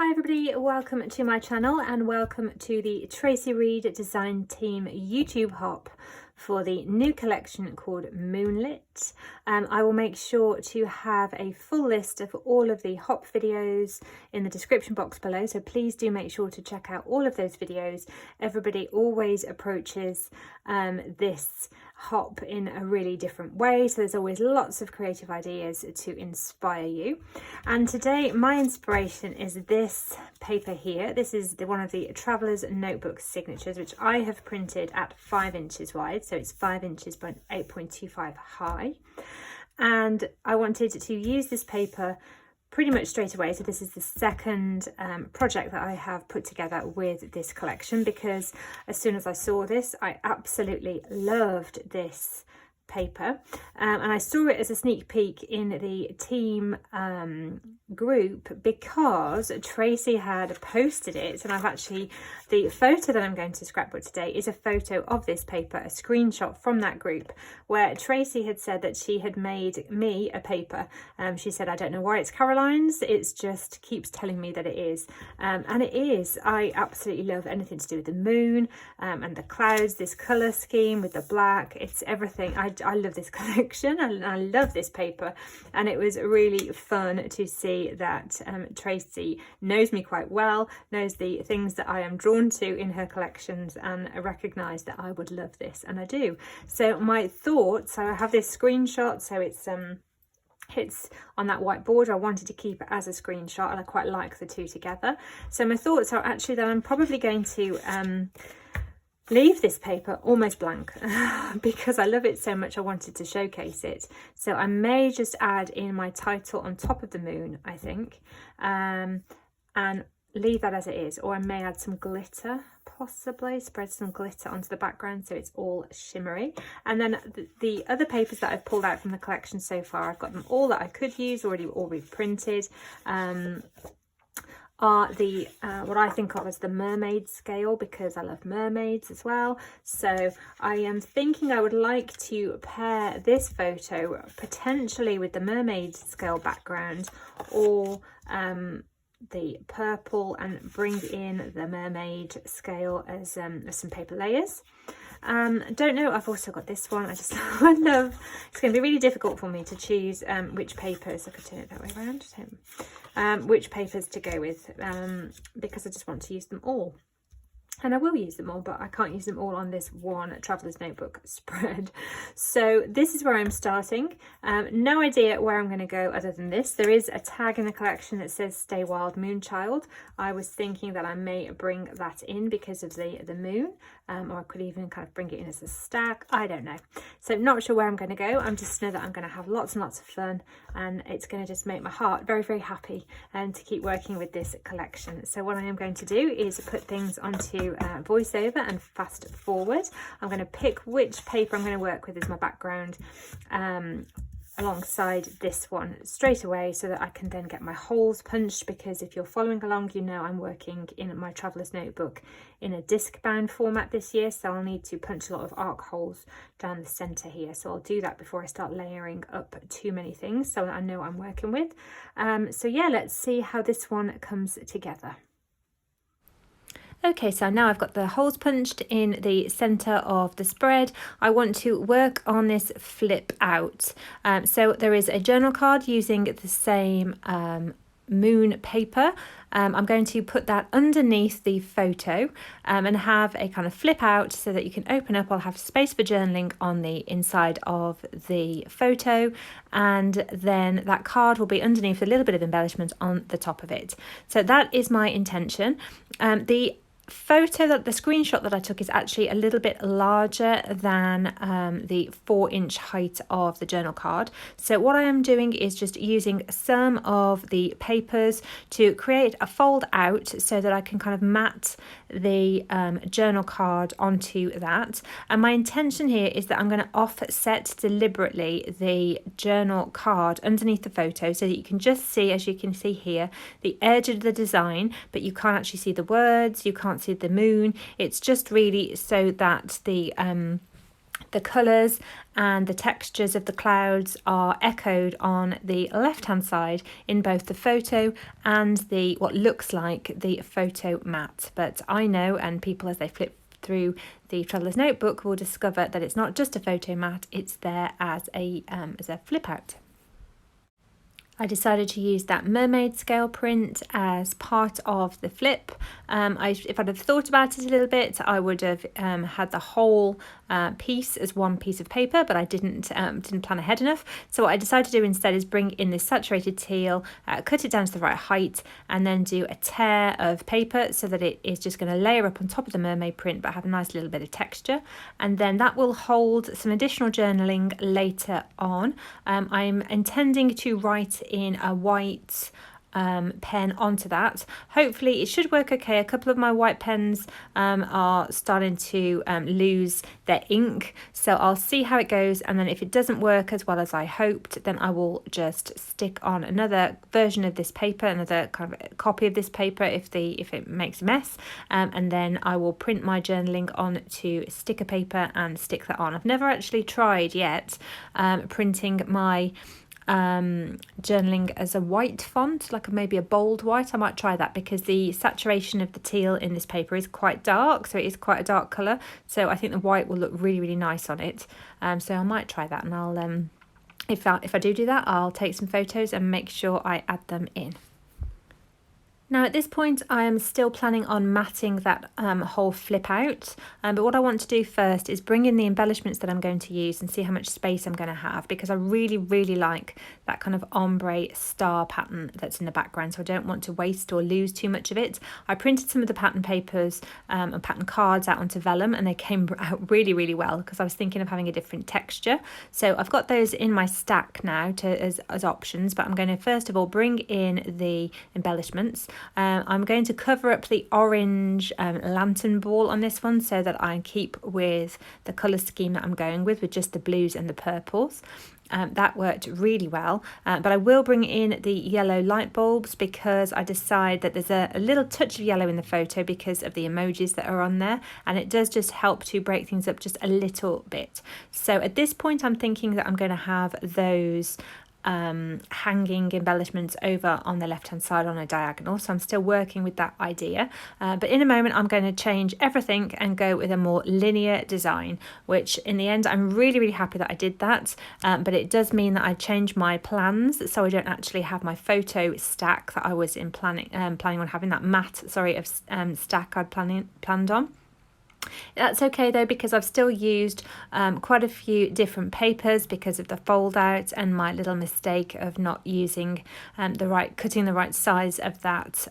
Hi everybody, welcome to my channel and welcome to the Tracy Reed Design Team YouTube hop for the new collection called Moonlit. I will make sure to have a full list of all of the hop videos in the description box below, so please do make sure to check out all of those videos. Everybody always approaches this hop in a really different way, so there's always lots of creative ideas to inspire you. And today my inspiration is this paper here. This is one of the Traveller's Notebook signatures, which I have printed at 5 inches wide, so it's 5 inches by 8.25 high. And I wanted to use this paper pretty much straight away. So this is the second project that I have put together with this collection, because as soon as I saw this, I absolutely loved this paper, and I saw it as a sneak peek in the team group because Tracy had posted it, and I've actually, the photo that I'm going to scrapbook today is a photo of this paper, a screenshot from that group where Tracy had said that she had made me a paper. She said, I don't know why it's Caroline's, it's just keeps telling me that it is, and it is. I absolutely love anything to do with the moon and the clouds, this colour scheme with the black, it's everything. I love this collection and I love this paper, and it was really fun to see that Tracy knows me quite well, knows the things that I am drawn to in her collections, and recognised that I would love this, and I do. So my thoughts, so I have this screenshot, so it's on that white border. I wanted to keep it as a screenshot and I quite like the two together. So my thoughts are actually that I'm probably going to leave this paper almost blank because I love it so much. I wanted to showcase it, so I may just add in my title on top of the moon, I think, and leave that as it is, or I may add some glitter, possibly spread some glitter onto the background so it's all shimmery. And then the other papers that I've pulled out from the collection so far, I've got them all that I could use already, all reprinted, are the what I think of as the mermaid scale, because I love mermaids as well. So I am thinking I would like to pair this photo potentially with the mermaid scale background, or the purple, and bring in the mermaid scale as some paper layers. Don't know, I've also got this one. I love, it's going to be really difficult for me to choose which papers, I could turn it that way around, which papers to go with, because I just want to use them all. And I will use them all, but I can't use them all on this one Traveller's Notebook spread. So this is where I'm starting. No idea where I'm going to go other than this. There is a tag in the collection that says Stay Wild Moonchild. I was thinking that I may bring that in because of the moon, or I could even kind of bring it in as a stack. I don't know. So not sure where I'm going to go. I'm just know that I'm going to have lots and lots of fun, and it's going to just make my heart very, very happy and to keep working with this collection. So what I am going to do is put things onto voiceover and fast forward. I'm going to pick which paper I'm going to work with as my background alongside this one straight away, so that I can then get my holes punched, because if you're following along, you know I'm working in my Traveller's Notebook in a disc bound format this year, so I'll need to punch a lot of arc holes down the center here. So I'll do that before I start layering up too many things, so I know what I'm working with. So yeah, let's see how this one comes together. Okay, so now I've got the holes punched in the centre of the spread. I want to work on this flip out. So there is a journal card using the same moon paper. I'm going to put that underneath the photo and have a kind of flip out so that you can open up. I'll have space for journaling on the inside of the photo, and then that card will be underneath with a little bit of embellishment on the top of it. So that is my intention. The screenshot that I took is actually a little bit larger than the 4-inch height of the journal card. So what I am doing is just using some of the papers to create a fold out so that I can kind of mat the journal card onto that. And my intention here is that I'm going to offset deliberately the journal card underneath the photo so that you can just see, as you can see here, the edge of the design, but you can't actually see the words, you can't see the moon. It's just really so that the The colours and the textures of the clouds are echoed on the left hand side in both the photo and the what looks like the photo mat. But I know, and people as they flip through the Traveller's Notebook will discover that it's not just a photo mat, it's there as a flip out. I decided to use that mermaid scale print as part of the flip. If I'd have thought about it a little bit, I would have had the whole piece as one piece of paper, but I didn't plan ahead enough. So what I decided to do instead is bring in this saturated teal, cut it down to the right height, and then do a tear of paper so that it is just going to layer up on top of the mermaid print but have a nice little bit of texture. And then that will hold some additional journaling later on. I'm intending to write in a white pen onto that. Hopefully it should work okay. A couple of my white pens are starting to lose their ink, so I'll see how it goes, and then if it doesn't work as well as I hoped, then I will just stick on another version of this paper, another kind of copy of this paper if it makes a mess, and then I will print my journaling onto sticker paper and stick that on. I've never actually tried yet printing my journaling as a white font, like maybe a bold white. I might try that because the saturation of the teal in this paper is quite dark, so it is quite a dark colour, so I think the white will look really, really nice on it. So I might try that, and I'll if I do that, I'll take some photos and make sure I add them in. Now at this point I am still planning on matting that whole flip out, but what I want to do first is bring in the embellishments that I'm going to use and see how much space I'm going to have, because I really, really like that kind of ombre star pattern that's in the background, so I don't want to waste or lose too much of it. I printed some of the pattern papers and pattern cards out onto vellum, and they came out really, really well because I was thinking of having a different texture. So I've got those in my stack now as options, but I'm going to first of all bring in the embellishments. I'm going to cover up the orange lantern ball on this one so that I keep with the colour scheme that I'm going with just the blues and the purples. That worked really well, but I will bring in the yellow light bulbs because I decide that there's a little touch of yellow in the photo because of the emojis that are on there, and it does just help to break things up just a little bit. So at this point I'm thinking that I'm going to have those hanging embellishments over on the left hand side on a diagonal, so I'm still working with that idea, but in a moment I'm going to change everything and go with a more linear design, which in the end I'm really, really happy that I did that, but it does mean that I changed my plans, so I don't actually have my photo stack that I was planning on having, that mat of stack I'd planned on. That's okay though, because I've still used quite a few different papers because of the fold out and my little mistake of not using cutting the right size of that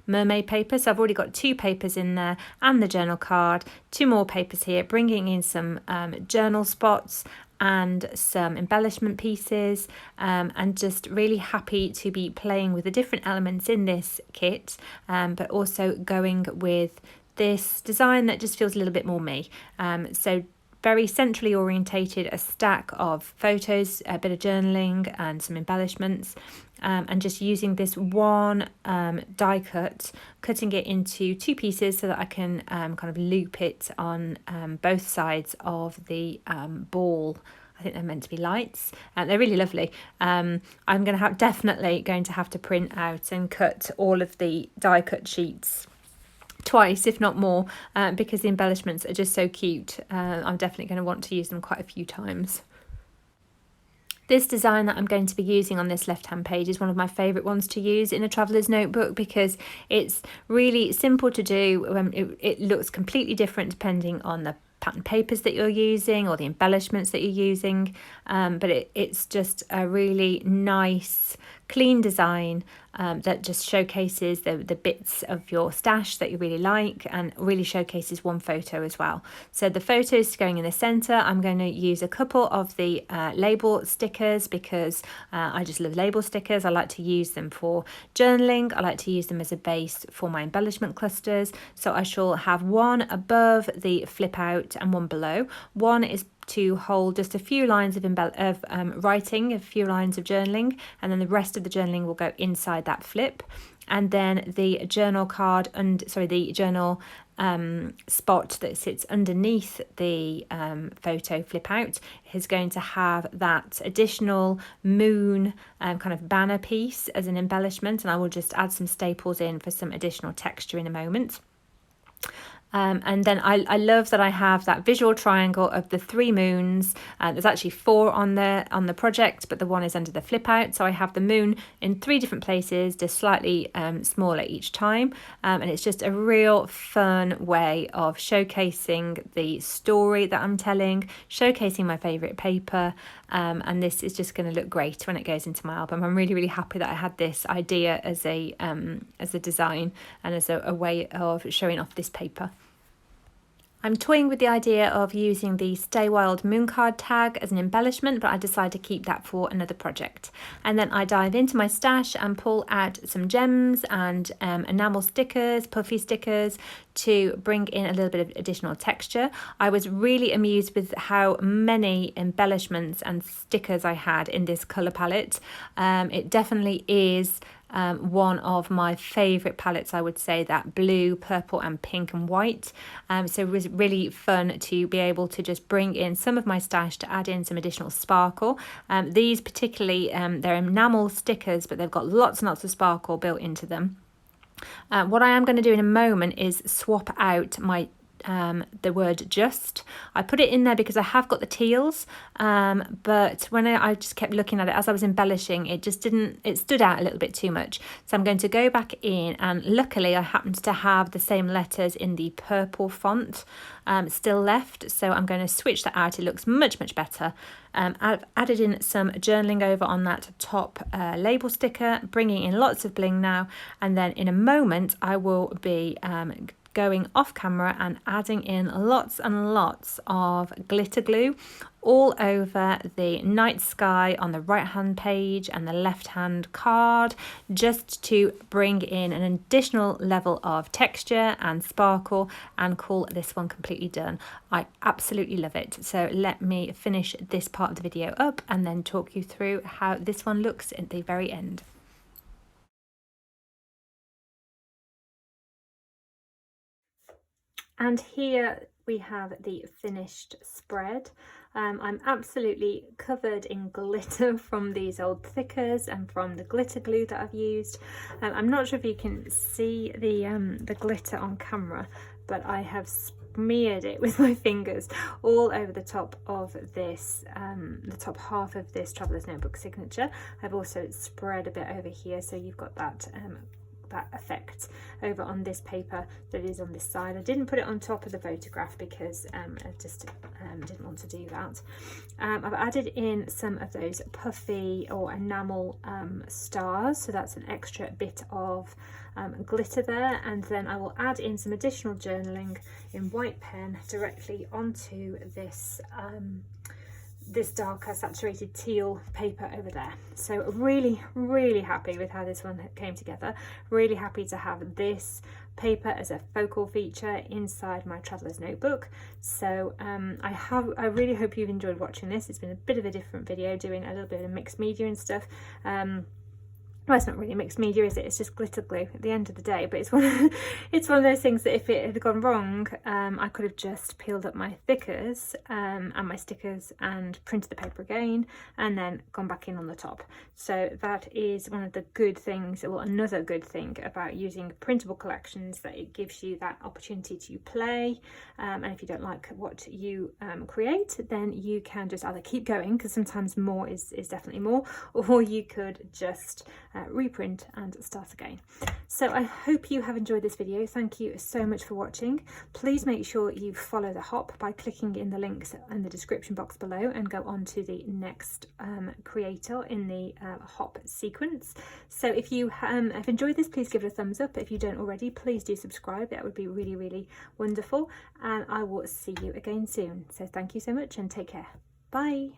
mermaid paper. So I've already got 2 papers in there and the journal card, 2 more papers here, bringing in some journal spots and some embellishment pieces, and just really happy to be playing with the different elements in this kit, but also going with this design that just feels a little bit more me. So very centrally orientated, a stack of photos, a bit of journaling and some embellishments, and just using this one die cut, cutting it into 2 pieces so that I can kind of loop it on both sides of the ball. I think they're meant to be lights. They're really lovely. I'm definitely going to have to print out and cut all of the die cut sheets twice, if not more, because the embellishments are just so cute. I'm definitely going to want to use them quite a few times. This design that I'm going to be using on this left hand page is one of my favourite ones to use in a traveller's notebook because it's really simple to do. It looks completely different depending on the pattern papers that you're using or the embellishments that you're using, but it's just a really nice clean design that just showcases the bits of your stash that you really like and really showcases one photo as well. So the photos going in the centre, I'm going to use a couple of the label stickers because I just love label stickers. I like to use them for journaling. I like to use them as a base for my embellishment clusters. So I shall have one above the flip out and one below. One is to hold just a few lines of writing, a few lines of journaling, and then the rest of the journaling will go inside that flip. And then the journal card and the journal spot that sits underneath the photo flip out is going to have that additional moon kind of banner piece as an embellishment, and I will just add some staples in for some additional texture in a moment. And then I love that I have that visual triangle of the 3 moons. There's actually 4 on the project, but the one is under the flip out. So I have the moon in 3 different places, just slightly smaller each time. And it's just a real fun way of showcasing the story that I'm telling, showcasing my favourite paper. And this is just going to look great when it goes into my album. I'm really, really happy that I had this idea as a design and as a way of showing off this paper. I'm toying with the idea of using the Stay Wild Moon card tag as an embellishment, but I decided to keep that for another project. And then I dive into my stash and pull out some gems and enamel stickers, puffy stickers, to bring in a little bit of additional texture. I was really amused with how many embellishments and stickers I had in this colour palette. It definitely is one of my favourite palettes, I would say, that blue, purple and pink and white. So it was really fun to be able to just bring in some of my stash to add in some additional sparkle. These particularly, they're enamel stickers, but they've got lots and lots of sparkle built into them. What I am going to do in a moment is swap out my the word just. I put it in there because I have got the teals, but when I just kept looking at it as I was embellishing, it stood out a little bit too much. So I'm going to go back in, and luckily I happened to have the same letters in the purple font still left, so I'm going to switch that out. It looks much better. I've added in some journaling over on that top label sticker, bringing in lots of bling now, and then in a moment I will be going off camera and adding in lots and lots of glitter glue all over the night sky on the right hand page and the left hand card, just to bring in an additional level of texture and sparkle and call this one completely done. I absolutely love it. So let me finish this part of the video up and then talk you through how this one looks at the very end. And here we have the finished spread. I'm absolutely covered in glitter from these old thickers and from the glitter glue that I've used. I'm not sure if you can see the glitter on camera, but I have smeared it with my fingers all over the top of this, the top half of this Traveller's Notebook signature. I've also spread a bit over here, so you've got that effect over on this paper that is on this side. I didn't put it on top of the photograph because I just didn't want to do that. I've added in some of those puffy or enamel stars, so that's an extra bit of glitter there, and then I will add in some additional journaling in white pen directly onto this this darker saturated teal paper over there. So really happy with how this one came together. Really happy to have this paper as a focal feature inside my Traveller's Notebook. So I really hope you've enjoyed watching this. It's been a bit of a different video, doing a little bit of mixed media and stuff. Well, it's not really mixed media, is it? It's just glitter glue at the end of the day. But it's one of those things that if it had gone wrong, I could have just peeled up my thickers and my stickers and printed the paper again and then gone back in on the top. So that is one of the good things, or another good thing about using printable collections, that it gives you that opportunity to play. And if you don't like what you create, then you can just either keep going, because sometimes more is definitely more, or you could just reprint and start again. So I hope you have enjoyed this video. Thank you so much for watching. Please make sure you follow the hop by clicking in the links in the description box below and go on to the next creator in the hop sequence. So if you have enjoyed this, please give it a thumbs up. If you don't already, please do subscribe. That would be really wonderful, and I will see you again soon. So thank you so much and take care. Bye.